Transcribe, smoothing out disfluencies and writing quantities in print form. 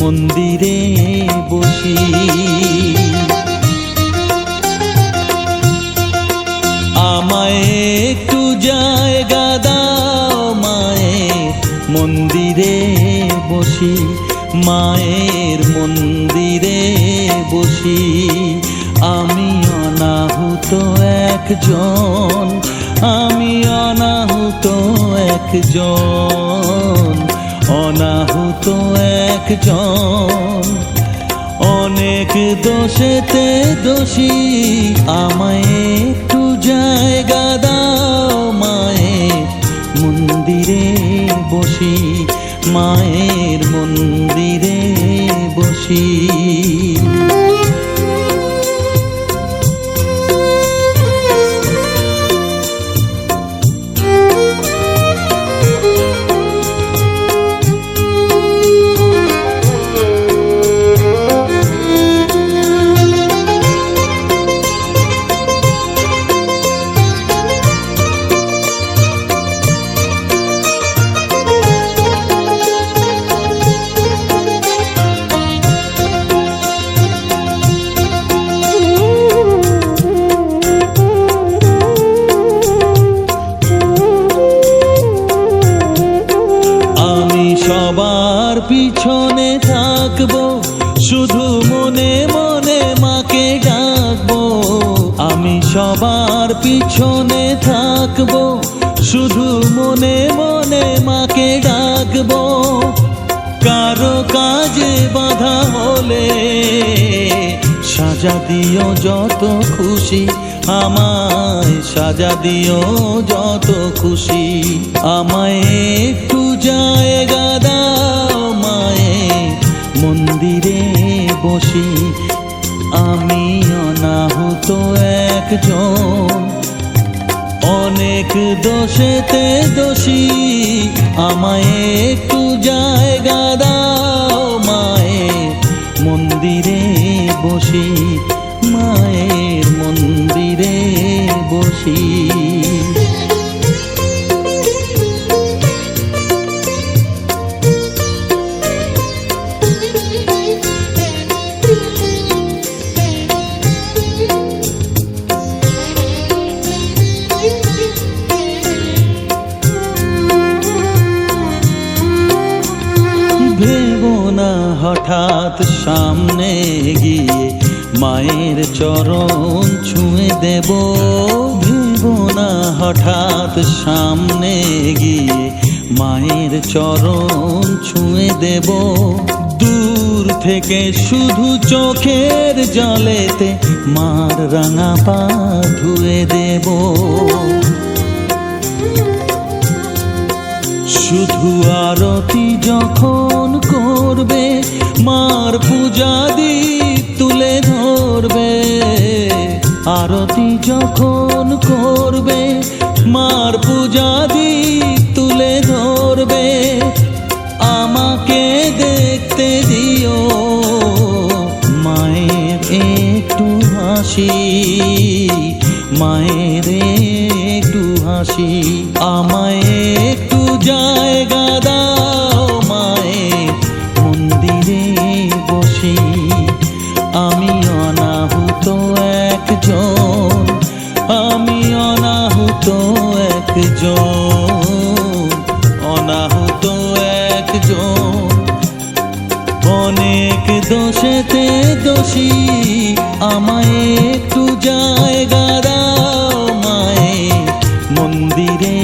মন্দিরে বসি। আমায় একটু জায়গা দাও মায়ের মন্দিরে বসি, মায়ের মন্দিরে বসি। আমি অনাহুত একজন, আমি অনাহুত একজন, অনাহুত একজন। অনেক দোষেতে দোষী, আমায় একটু জায়গা দাও মায়ের মন্দিরে বসি, মায়ের মন্দিরে বসি। সবার পিছনে থাকবো, শুধু মনে মনে মাকে ডাকবো। আমি সবার পিছনে থাকবো, শুধু মনে মনে মাকে ডাকবো। কারো কাজে বাধা হলে সাজা দিও যত খুশি, আমায় সাজা দিও যত খুশি। আমায় একটু জায়গা দাও মায়ের মন্দিরে বসি, আমি অনাহুত একজন। অনেক দোষেতে দোষী, আমায় একটু জায়গা দাও মায়ের মন্দিরে বসি, মায়ের মন্দিরে বসি। ভেবো না হঠাৎ সামনে গিয়ে মায়ের চরণ ছুঁয়ে দেব, ভেবো না হঠাৎ সামনে গিয়ে মায়ের চরণ ছুঁয়ে দেব। দূর থেকে শুধু চোখের জলেতে মার রাঙা পা ধুয়ে দেব। শুধু আরতি যখন করবে, মার পূজা দীপ তুলে ধরবে। আরতি যখন করবে, মার পূজা দীপ তুলে ধরবে। আমাকে দেখতে দিও মায়ের একটু হাসি, মায়ের একটু হাসি। আমায় একটু জায়গা দাও মায়ের মন্দিরে বসি, আমি অনাহুত একজন, আমি অনাহুত একজন, অনাহুত একজন। অনেক দোষেতে দোষী, আমায় একটু জায়গা দাও মায়ের মন্দিরে